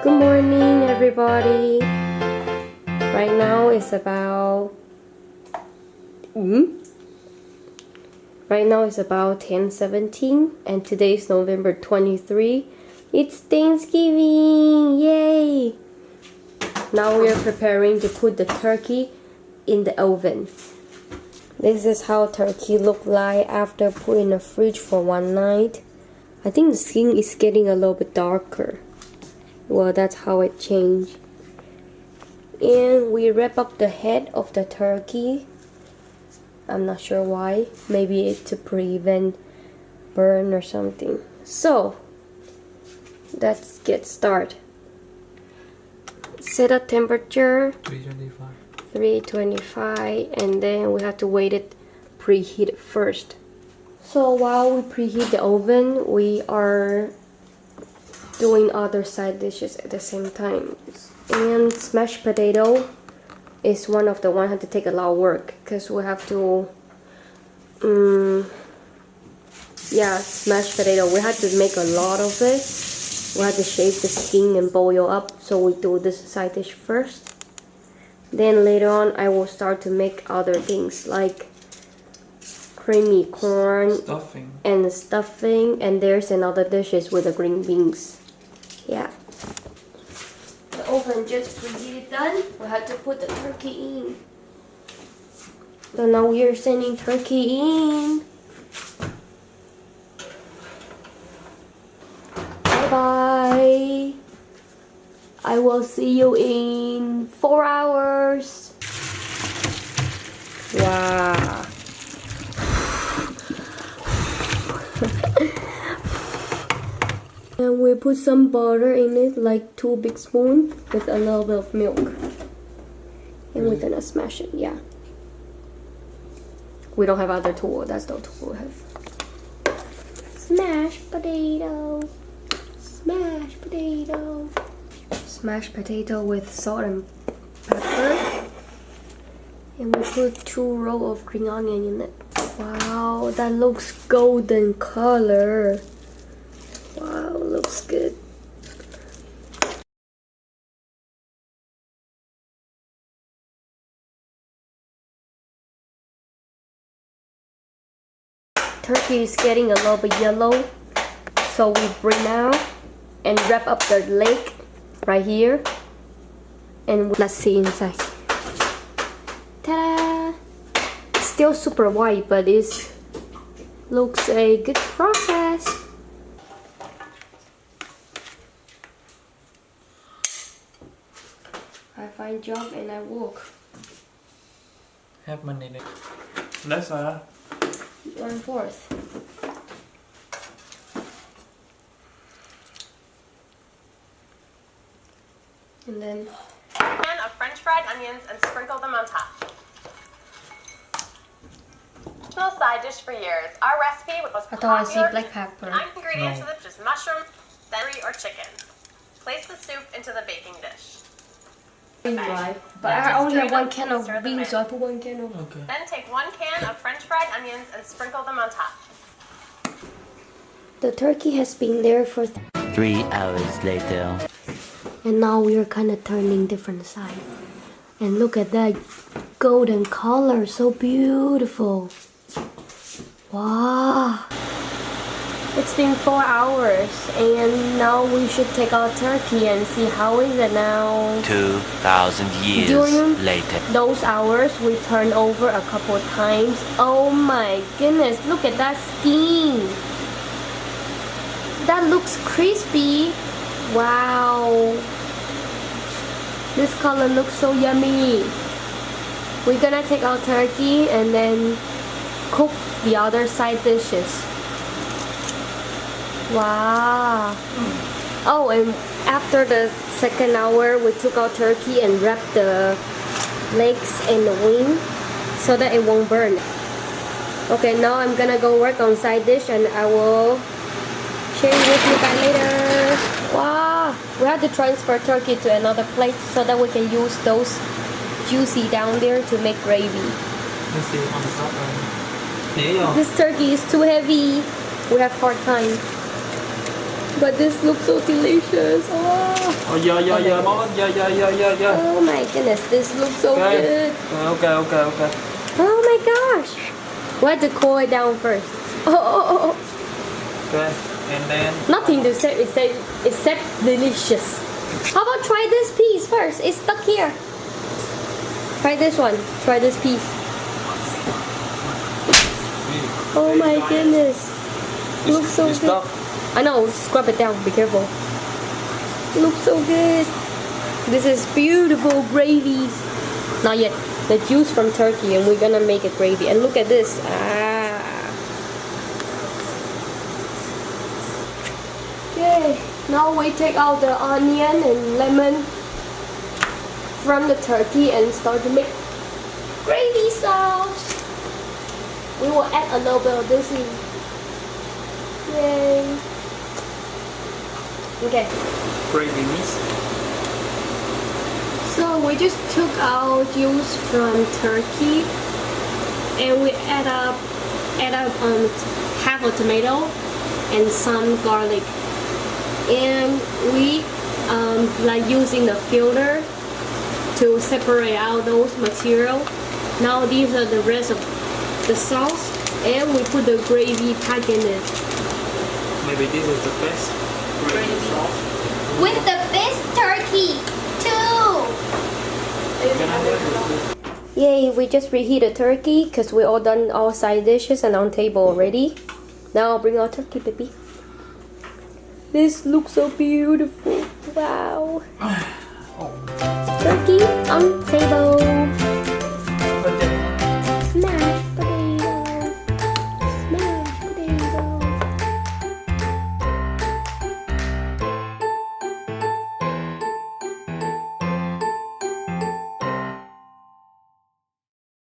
Good morning, everybody. Right now it's about 10:17 and today is November 23. It's Thanksgiving! Yay! Now we are preparing to put the turkey in the oven. This is how turkey look like after put in the fridge for one night. I think the skin is getting a little bit darker. Well, that's how it changed. And we wrap up the head of the turkey. I'm not sure why. Maybe it's to prevent burn or something. So, let's get started. Set a temperature 325 and then we have to wait it preheat it first. So while we preheat the oven, we are doing other side dishes at the same time. And smashed potato is one of the one had to take a lot of work because we have to smashed potato. We had to make a lot of it. We had to shave the skin and boil up, so we do this side dish first. Then later on I will start to make other things like creamy corn stuffing, and there's another dishes with the green beans. Yeah. The oven just preheated done. We have to put the turkey in. So now we are sending turkey in. Bye. I will see you in 4 hours. Wow. And we put some butter in it, like 2 big spoons with a little bit of milk. And we're gonna smash it, yeah. We don't have other tool, that's the tool we have. Smashed potato. Smashed potato. Smashed potato with salt and pepper. And we put 2 rows of green onion in it. Wow, that looks golden color. Wow, looks good. Turkey is getting a little bit yellow, so we bring out and wrap up the leg right here, and let's see inside. Ta-da! It's still super white, but it looks a good process. I find job and I work. Have money. That's 1/4. And then a can of French fried onions and sprinkle them on top. Traditional side dish for years. Our recipe was I thought I see popular. black pepper. 9 ingredients of it, just mushroom, celery, or chicken. Place the soup into the baking dish. Dry. But I only have 1 can of beans, so I put 1 can of. Okay. Then take 1 can of French fried onions and sprinkle them on top. The turkey has been there for 3 hours later. and now we are kind of turning different side. And look at that golden color, so beautiful. Wow. It's been 4 hours and now we should take our turkey and see how is it now. 2,000 years During later. those hours we turn over a couple of times. Oh my goodness, look at that skin. That looks crispy. Wow. This color looks so yummy. We're gonna take our turkey and then cook the other side dishes. Wow. Oh, and after the second hour, we took our turkey and wrapped the legs and the wing so that it won't burn. Okay, now I'm gonna go work on side dish and I will share it with you guys later. Wow. We have to transfer turkey to another plate so that we can use those juicy down there to make gravy. Let's see on the top right. This turkey is too heavy. We have hard time. But this looks so delicious. Oh. Oh yeah, Mom. Yeah. Oh my goodness, this looks so good. Okay. Oh my gosh. We have to cool it down first. Oh. Okay, and then Nothing to say except delicious. How about try this piece first? It's stuck here. Try this one. Try this piece. Oh my goodness. Looks so it's good. stuck. I know, scrub it down, be careful. Looks so good. This is beautiful gravy. Not yet. The juice from turkey, and we're gonna make a gravy. And look at this. Okay, now we take out the onion and lemon from the turkey and start to make gravy sauce. We will add a little bit of this in. Yay. Okay. Gravy mix. So we just took our juice from turkey and we add up half a tomato and some garlic. And we like using the filter to separate out those material. Now these are the rest of the sauce, and we put the gravy pack in it. Maybe this is the best gravy sauce. With the best turkey, too. Can I have this? Yay, we just reheated turkey because we all done our side dishes and on table already. Now I'll bring our turkey, baby. This looks so beautiful. Wow. Turkey on